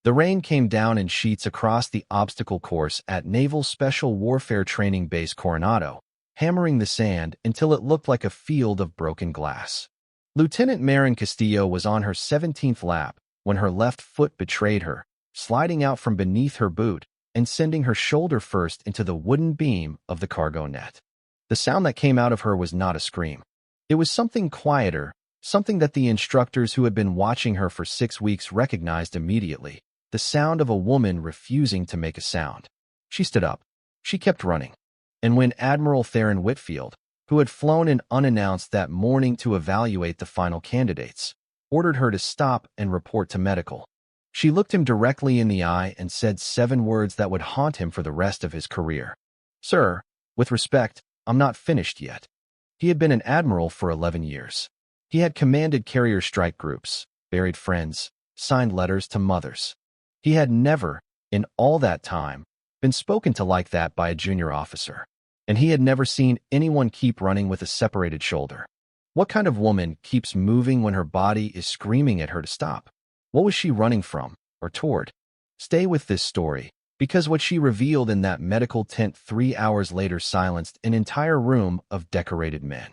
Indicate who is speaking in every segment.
Speaker 1: The rain came down in sheets across the obstacle course at Naval Special Warfare Training Base Coronado, hammering the sand until it looked like a field of broken glass. Lieutenant Marin Castillo was on her 17th lap when her left foot betrayed her, sliding out from beneath her boot and sending her shoulder first into the wooden beam of the cargo net. The sound that came out of her was not a scream. It was something quieter, something that the instructors who had been watching her for 6 weeks recognized immediately, the sound of a woman refusing to make a sound. She stood up. She kept running. And when Admiral Theron Whitfield, who had flown in unannounced that morning to evaluate the final candidates, ordered her to stop and report to medical, she looked him directly in the eye and said 7 words that would haunt him for the rest of his career. "Sir, with respect, I'm not finished yet." He had been an admiral for 11 years. He had commanded carrier strike groups, buried friends, signed letters to mothers. He had never, in all that time, been spoken to like that by a junior officer. And he had never seen anyone keep running with a separated shoulder. What kind of woman keeps moving when her body is screaming at her to stop? What was she running from, or toward? Stay with this story, because what she revealed in that medical tent 3 hours later silenced an entire room of decorated men.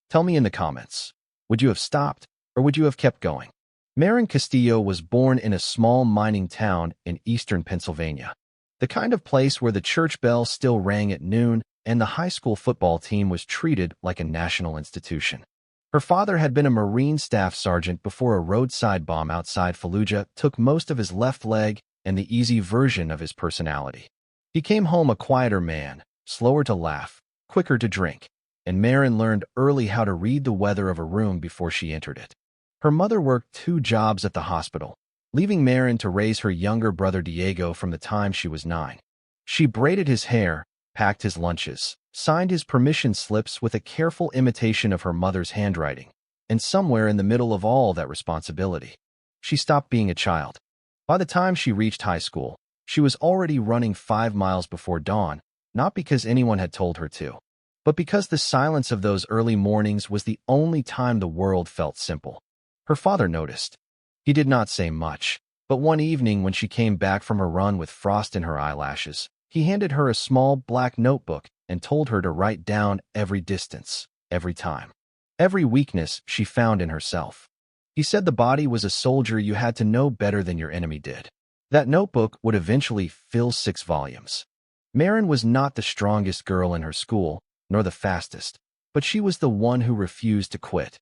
Speaker 1: Tell me in the comments, would you have stopped, or would you have kept going? Marin Castillo was born in a small mining town in eastern Pennsylvania, the kind of place where the church bell still rang at noon and the high school football team was treated like a national institution. Her father had been a Marine staff sergeant before a roadside bomb outside Fallujah took most of his left leg and the easy version of his personality. He came home a quieter man, slower to laugh, quicker to drink, and Marin learned early how to read the weather of a room before she entered it. Her mother worked 2 jobs at the hospital, leaving Marin to raise her younger brother Diego from the time she was 9. She braided his hair, packed his lunches, signed his permission slips with a careful imitation of her mother's handwriting, and somewhere in the middle of all that responsibility, she stopped being a child. By the time she reached high school, she was already running 5 miles before dawn, not because anyone had told her to, but because the silence of those early mornings was the only time the world felt simple. Her father noticed. He did not say much, but one evening when she came back from her run with frost in her eyelashes, he handed her a small black notebook and told her to write down every distance, every time, every weakness she found in herself. He said the body was a soldier you had to know better than your enemy did. That notebook would eventually fill 6 volumes. Marin was not the strongest girl in her school, nor the fastest, but she was the one who refused to quit.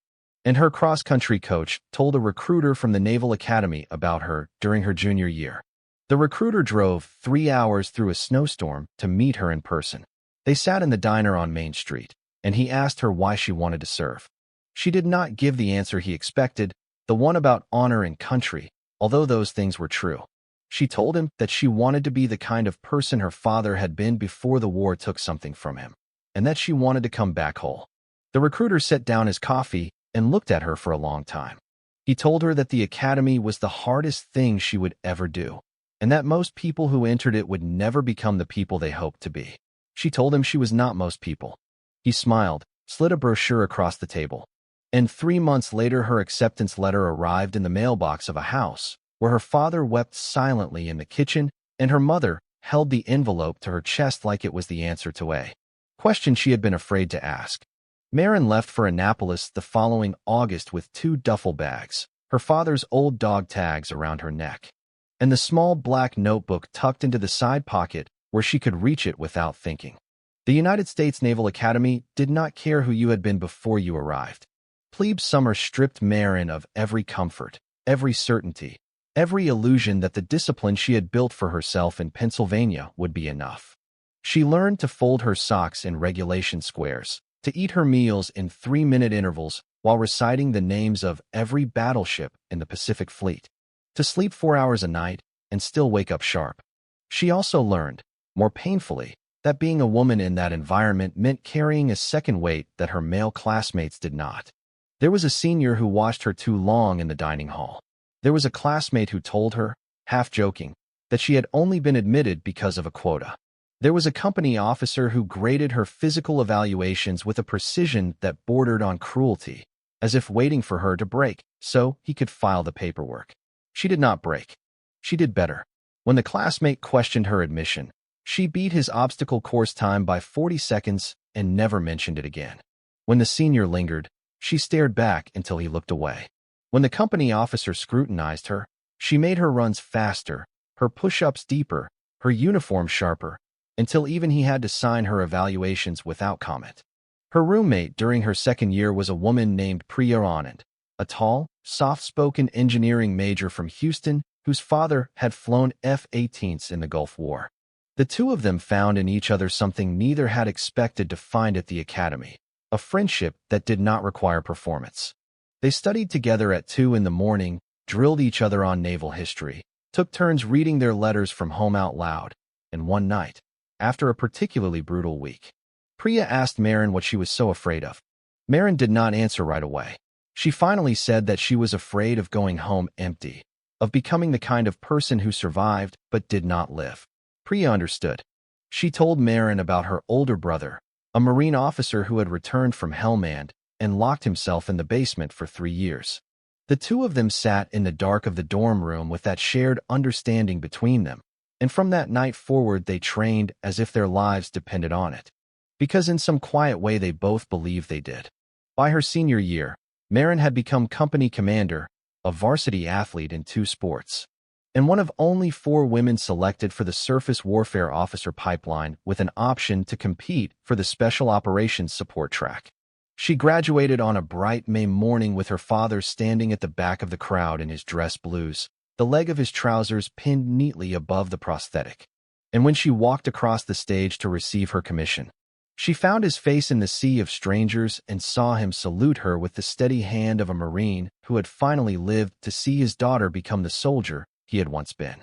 Speaker 1: And her cross-country coach told a recruiter from the Naval Academy about her during her junior year. The recruiter drove 3 hours through a snowstorm to meet her in person. They sat in the diner on Main Street, and he asked her why she wanted to serve. She did not give the answer he expected, the one about honor and country, although those things were true. She told him that she wanted to be the kind of person her father had been before the war took something from him, and that she wanted to come back whole. The recruiter set down his coffee and looked at her for a long time. He told her that the academy was the hardest thing she would ever do, and that most people who entered it would never become the people they hoped to be. She told him she was not most people. He smiled, slid a brochure across the table, and 3 months later her acceptance letter arrived in the mailbox of a house where her father wept silently in the kitchen and her mother held the envelope to her chest like it was the answer to a question she had been afraid to ask. Marin left for Annapolis the following August with 2 duffel bags, her father's old dog tags around her neck, and the small black notebook tucked into the side pocket where she could reach it without thinking. The United States Naval Academy did not care who you had been before you arrived. Plebe summer stripped Marin of every comfort, every certainty, every illusion that the discipline she had built for herself in Pennsylvania would be enough. She learned to fold her socks in regulation squares, to eat her meals in 3-minute intervals while reciting the names of every battleship in the Pacific Fleet, to sleep 4 hours a night and still wake up sharp. She also learned, more painfully, that being a woman in that environment meant carrying a second weight that her male classmates did not. There was a senior who watched her too long in the dining hall. There was a classmate who told her, half joking, that she had only been admitted because of a quota. There was a company officer who graded her physical evaluations with a precision that bordered on cruelty, as if waiting for her to break so he could file the paperwork. She did not break. She did better. When the classmate questioned her admission, she beat his obstacle course time by 40 seconds and never mentioned it again. When the senior lingered, she stared back until he looked away. When the company officer scrutinized her, she made her runs faster, her push-ups deeper, her uniform sharper, until even he had to sign her evaluations without comment. Her roommate during her second year was a woman named Priya Anand, a tall, soft-spoken engineering major from Houston whose father had flown F-18s in the Gulf War. The two of them found in each other something neither had expected to find at the academy, a friendship that did not require performance. They studied together at 2 in the morning, drilled each other on naval history, took turns reading their letters from home out loud, and one night, after a particularly brutal week, Priya asked Marin what she was so afraid of. Marin did not answer right away. She finally said that she was afraid of going home empty, of becoming the kind of person who survived but did not live. Priya understood. She told Marin about her older brother, a Marine officer who had returned from Helmand and locked himself in the basement for 3 years. The two of them sat in the dark of the dorm room with that shared understanding between them, and from that night forward they trained as if their lives depended on it. Because in some quiet way they both believed they did. By her senior year, Marin had become company commander, a varsity athlete in 2 sports, and one of only 4 women selected for the surface warfare officer pipeline with an option to compete for the special operations support track. She graduated on a bright May morning with her father standing at the back of the crowd in his dress blues, the leg of his trousers pinned neatly above the prosthetic. And when she walked across the stage to receive her commission, she found his face in the sea of strangers and saw him salute her with the steady hand of a Marine who had finally lived to see his daughter become the soldier he had once been.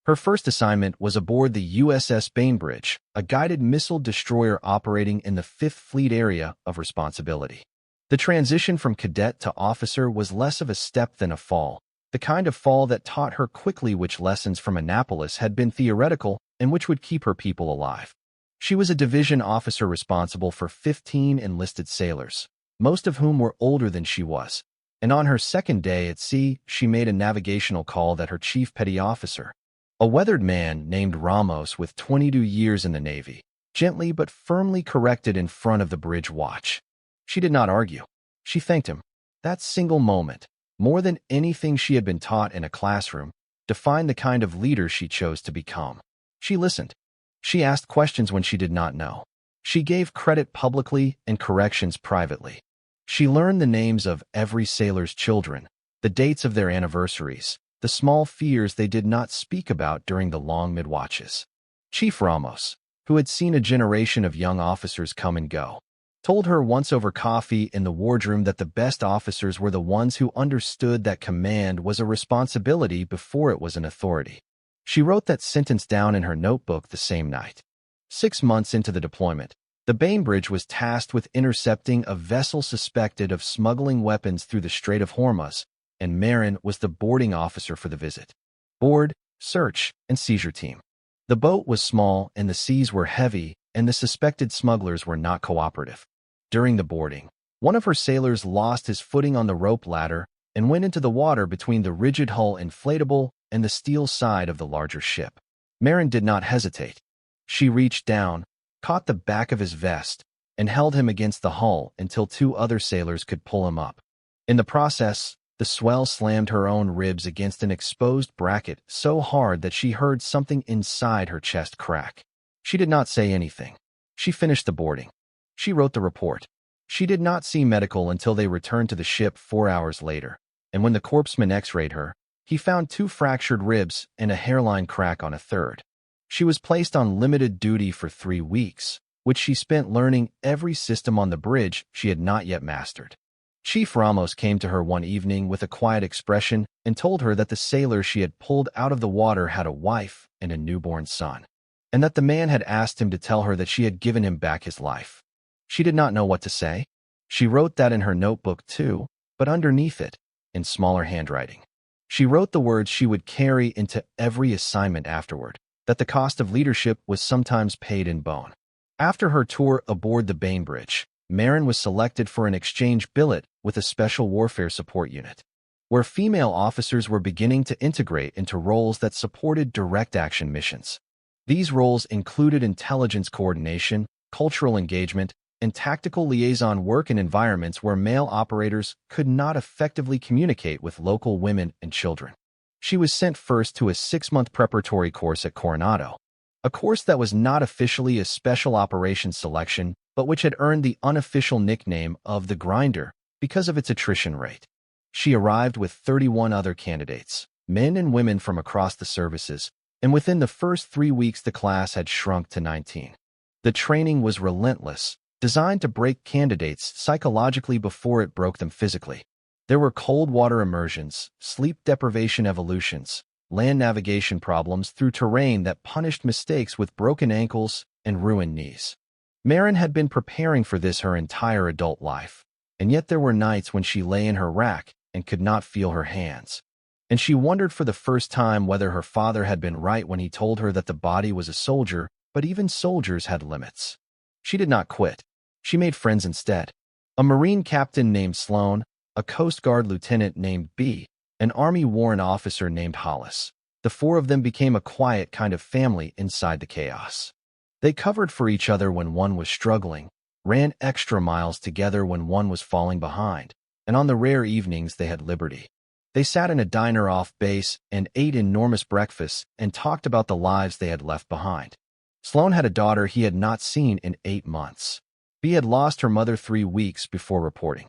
Speaker 1: Her first assignment was aboard the USS Bainbridge, a guided missile destroyer operating in the 5th Fleet area of responsibility. The transition from cadet to officer was less of a step than a fall, the kind of fall that taught her quickly which lessons from Annapolis had been theoretical and which would keep her people alive. She was a division officer responsible for 15 enlisted sailors, most of whom were older than she was, and on her second day at sea, she made a navigational call that her chief petty officer, a weathered man named Ramos with 22 years in the Navy, gently but firmly corrected in front of the bridge watch. She did not argue. She thanked him. That single moment, more than anything she had been taught in a classroom, defined the kind of leader she chose to become. She listened. She asked questions when she did not know. She gave credit publicly and corrections privately. She learned the names of every sailor's children, the dates of their anniversaries, the small fears they did not speak about during the long mid-watches. Chief Ramos, who had seen a generation of young officers come and go, told her once over coffee in the wardroom that the best officers were the ones who understood that command was a responsibility before it was an authority. She wrote that sentence down in her notebook the same night. 6 months into the deployment, the Bainbridge was tasked with intercepting a vessel suspected of smuggling weapons through the Strait of Hormuz, and Marin was the boarding officer for the visit. Board, search, and seizure team. The boat was small and the seas were heavy, and the suspected smugglers were not cooperative. During the boarding, one of her sailors lost his footing on the rope ladder and went into the water between the rigid hull inflatable and the steel side of the larger ship. Marin did not hesitate. She reached down, caught the back of his vest, and held him against the hull until 2 other sailors could pull him up. In the process, the swell slammed her own ribs against an exposed bracket so hard that she heard something inside her chest crack. She did not say anything. She finished the boarding. She wrote the report. She did not see medical until they returned to the ship 4 hours later, and when the corpsman x-rayed her, he found 2 fractured ribs and a hairline crack on a third. She was placed on limited duty for 3 weeks, which she spent learning every system on the bridge she had not yet mastered. Chief Ramos came to her one evening with a quiet expression and told her that the sailor she had pulled out of the water had a wife and a newborn son, and that the man had asked him to tell her that she had given him back his life. She did not know what to say. She wrote that in her notebook too, but underneath it, in smaller handwriting, she wrote the words she would carry into every assignment afterward, that the cost of leadership was sometimes paid in bone. After her tour aboard the Bainbridge, Marin was selected for an exchange billet with a special warfare support unit. where female officers were beginning to integrate into roles that supported direct action missions. These roles included intelligence coordination, cultural engagement, and tactical liaison work in environments where male operators could not effectively communicate with local women and children. She was sent first to a 6-month preparatory course at Coronado, a course that was not officially a special operations selection, but which had earned the unofficial nickname of the Grinder because of its attrition rate. She arrived with 31 other candidates, men and women from across the services, and within the first 3 weeks the class had shrunk to 19. The training was relentless, designed to break candidates psychologically before it broke them physically. There were cold water immersions, sleep deprivation evolutions, land navigation problems through terrain that punished mistakes with broken ankles and ruined knees. Marin had been preparing for this her entire adult life, and yet there were nights when she lay in her rack and could not feel her hands. And she wondered for the first time whether her father had been right when he told her that the body was a soldier, but even soldiers had limits. She did not quit. She made friends instead. A Marine captain named Sloan, a Coast Guard lieutenant named B, an Army warrant officer named Hollis. The four of them became a quiet kind of family inside the chaos. They covered for each other when one was struggling, ran extra miles together when one was falling behind, and on the rare evenings they had liberty. They sat in a diner off base and ate enormous breakfasts and talked about the lives they had left behind. Sloan had a daughter he had not seen in 8 months. B had lost her mother 3 weeks before reporting.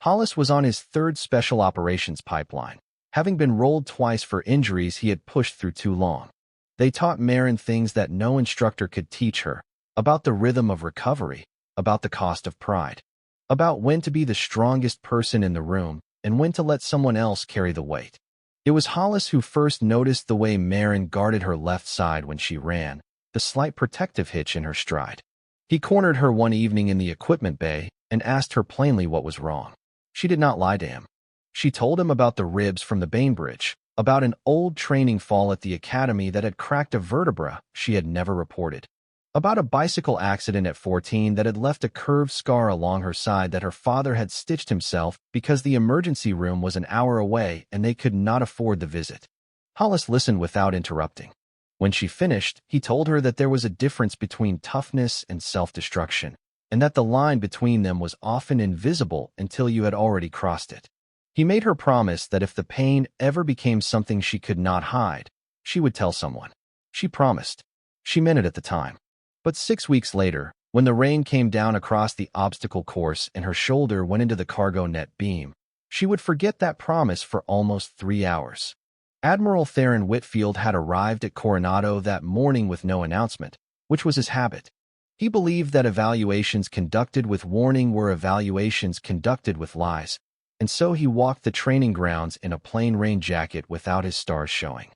Speaker 1: Hollis was on his 3rd special operations pipeline, having been rolled twice for injuries he had pushed through too long. They taught Marin things that no instructor could teach her, about the rhythm of recovery, about the cost of pride, about when to be the strongest person in the room and when to let someone else carry the weight. It was Hollis who first noticed the way Marin guarded her left side when she ran, the slight protective hitch in her stride. He cornered her one evening in the equipment bay and asked her plainly what was wrong. She did not lie to him. She told him about the ribs from the Bainbridge, about an old training fall at the academy that had cracked a vertebra she had never reported, about a bicycle accident at 14 that had left a curved scar along her side that her father had stitched himself because the emergency room was an hour away and they could not afford the visit. Hollis listened without interrupting. When she finished, he told her that there was a difference between toughness and self-destruction, and that the line between them was often invisible until you had already crossed it. He made her promise that if the pain ever became something she could not hide, she would tell someone. She promised. She meant it at the time. But 6 weeks later, when the rain came down across the obstacle course and her shoulder went into the cargo net beam, she would forget that promise for almost 3 hours. Admiral Theron Whitfield had arrived at Coronado that morning with no announcement, which was his habit. He believed that evaluations conducted with warning were evaluations conducted with lies, and so he walked the training grounds in a plain rain jacket without his stars showing,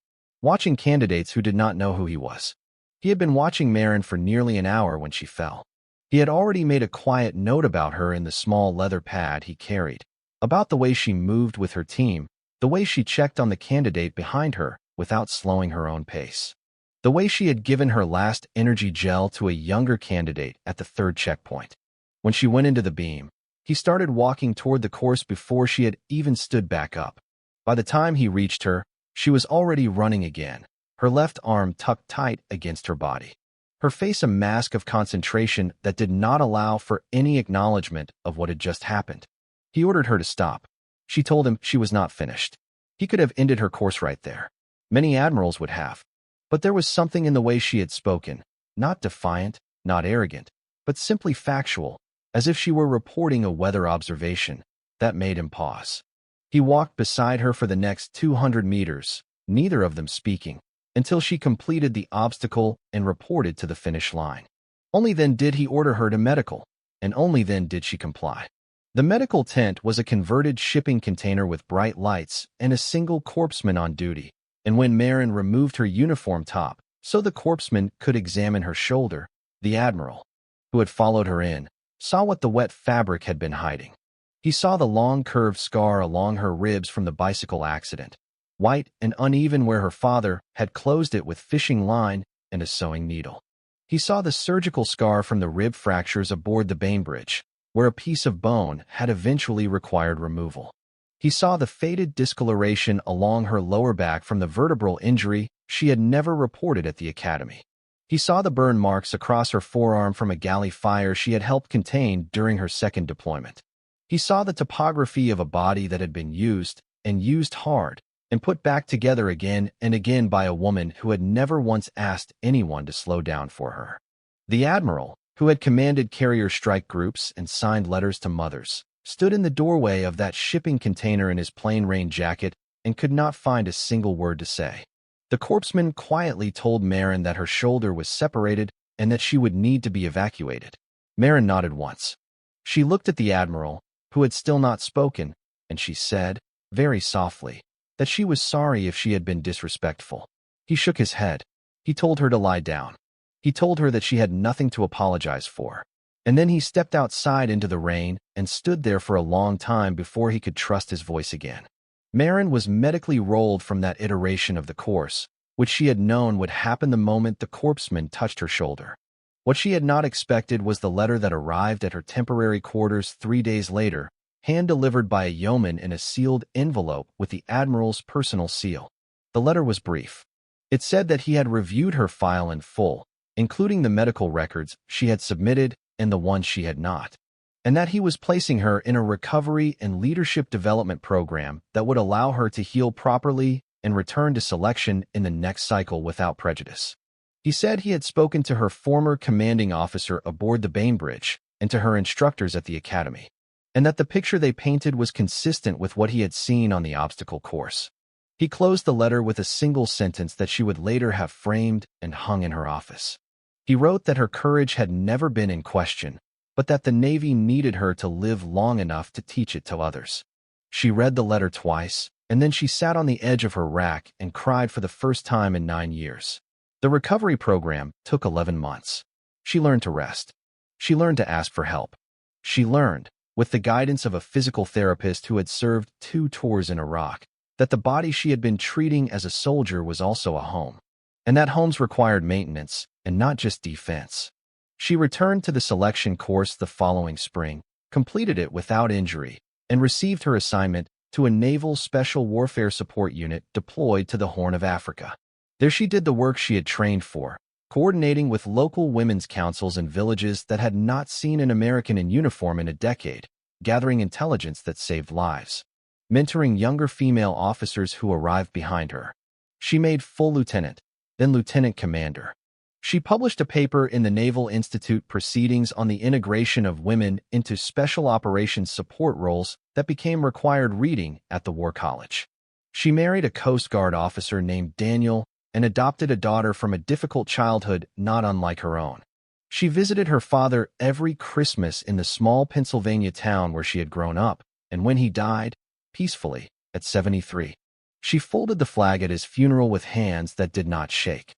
Speaker 1: watching candidates who did not know who he was. He had been watching Marin for nearly an hour when she fell. He had already made a quiet note about her in the small leather pad he carried, about the way she moved with her team, the way she checked on the candidate behind her without slowing her own pace, the way she had given her last energy gel to a younger candidate at the 3rd checkpoint. When she went into the beam, he started walking toward the course before she had even stood back up. By the time he reached her, she was already running again, her left arm tucked tight against her body, her face a mask of concentration that did not allow for any acknowledgement of what had just happened. He ordered her to stop. She told him she was not finished. He could have ended her course right there. Many admirals would have. But there was something in the way she had spoken, not defiant, not arrogant, but simply factual, as if she were reporting a weather observation, that made him pause. He walked beside her for the next 200 meters, neither of them speaking, until she completed the obstacle and reported to the finish line. Only then did he order her to medical, and only then did she comply. The medical tent was a converted shipping container with bright lights and a single corpsman on duty, and when Marin removed her uniform top so the corpsman could examine her shoulder, the Admiral, who had followed her in, saw what the wet fabric had been hiding. He saw the long curved scar along her ribs from the bicycle accident, white and uneven where her father had closed it with fishing line and a sewing needle. He saw the surgical scar from the rib fractures aboard the Bainbridge, where a piece of bone had eventually required removal. He saw the faded discoloration along her lower back from the vertebral injury she had never reported at the academy. He saw the burn marks across her forearm from a galley fire she had helped contain during her second deployment. He saw the topography of a body that had been used, and used hard, and put back together again and again by a woman who had never once asked anyone to slow down for her. The Admiral, who had commanded carrier strike groups and signed letters to mothers, stood in the doorway of that shipping container in his plain rain jacket and could not find a single word to say. The corpsman quietly told Marin that her shoulder was separated and that she would need to be evacuated. Marin nodded once. She looked at the Admiral, who had still not spoken, and she said, very softly, that she was sorry if she had been disrespectful. He shook his head. He told her to lie down. He told her that she had nothing to apologize for. And then he stepped outside into the rain and stood there for a long time before he could trust his voice again. Marin was medically rolled from that iteration of the course, which she had known would happen the moment the corpsman touched her shoulder. What she had not expected was the letter that arrived at her temporary quarters 3 days later, hand-delivered by a yeoman in a sealed envelope with the Admiral's personal seal. The letter was brief. It said that he had reviewed her file in full, including the medical records she had submitted and the ones she had not, and that he was placing her in a recovery and leadership development program that would allow her to heal properly and return to selection in the next cycle without prejudice. He said he had spoken to her former commanding officer aboard the Bainbridge and to her instructors at the academy, and that the picture they painted was consistent with what he had seen on the obstacle course. He closed the letter with a single sentence that she would later have framed and hung in her office. He wrote that her courage had never been in question, but that the Navy needed her to live long enough to teach it to others. She read the letter twice, and then she sat on the edge of her rack and cried for the first time in 9 years. The recovery program took 11 months. She learned to rest. She learned to ask for help. She learned, with the guidance of a physical therapist who had served 2 tours in Iraq, that the body she had been treating as a soldier was also a home, and that homes required maintenance and not just defense. She returned to the selection course the following spring, completed it without injury, and received her assignment to a Naval Special Warfare Support Unit deployed to the Horn of Africa. There she did the work she had trained for, coordinating with local women's councils and villages that had not seen an American in uniform in a decade, gathering intelligence that saved lives, mentoring younger female officers who arrived behind her. She made full lieutenant, then lieutenant commander. She published a paper in the Naval Institute Proceedings on the integration of women into special operations support roles that became required reading at the War College. She married a Coast Guard officer named Daniel and adopted a daughter from a difficult childhood not unlike her own. She visited her father every Christmas in the small Pennsylvania town where she had grown up, and when he died, peacefully, at 73, she folded the flag at his funeral with hands that did not shake.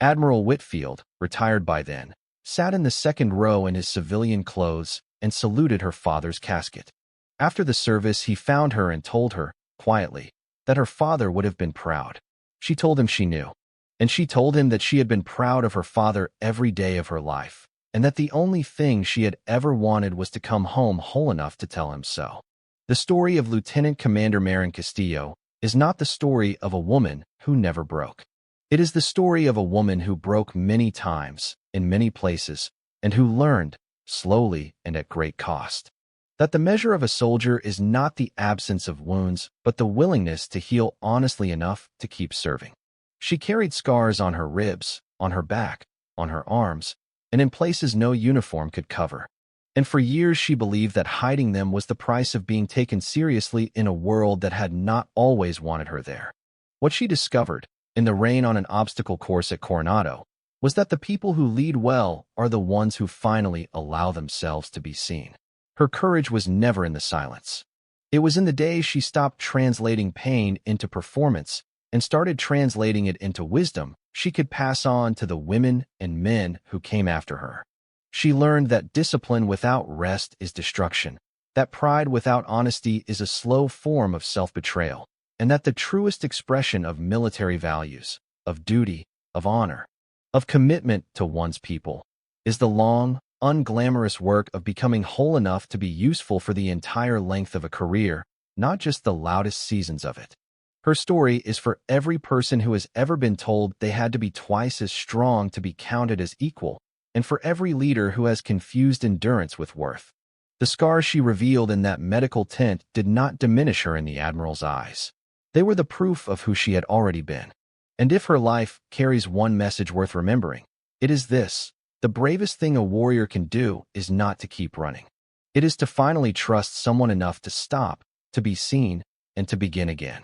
Speaker 1: Admiral Whitfield, retired by then, sat in the second row in his civilian clothes and saluted her father's casket. After the service, he found her and told her, quietly, that her father would have been proud. She told him she knew. And she told him that she had been proud of her father every day of her life, and that the only thing she had ever wanted was to come home whole enough to tell him so. The story of Lieutenant Commander Marin Castillo is not the story of a woman who never broke. It is the story of a woman who broke many times, in many places, and who learned, slowly and at great cost, that the measure of a soldier is not the absence of wounds, but the willingness to heal honestly enough to keep serving. She carried scars on her ribs, on her back, on her arms, and in places no uniform could cover. And for years she believed that hiding them was the price of being taken seriously in a world that had not always wanted her there. What she discovered, in the rain on an obstacle course at Coronado, was that the people who lead well are the ones who finally allow themselves to be seen. Her courage was never in the silence. It was in the days she stopped translating pain into performance and started translating it into wisdom she could pass on to the women and men who came after her. She learned that discipline without rest is destruction, that pride without honesty is a slow form of self-betrayal, and that the truest expression of military values, of duty, of honor, of commitment to one's people, is the long, unglamorous work of becoming whole enough to be useful for the entire length of a career, not just the loudest seasons of it. Her story is for every person who has ever been told they had to be twice as strong to be counted as equal, and for every leader who has confused endurance with worth. The scars she revealed in that medical tent did not diminish her in the Admiral's eyes. They were the proof of who she had already been. And if her life carries one message worth remembering, it is this: the bravest thing a warrior can do is not to keep running. It is to finally trust someone enough to stop, to be seen, and to begin again.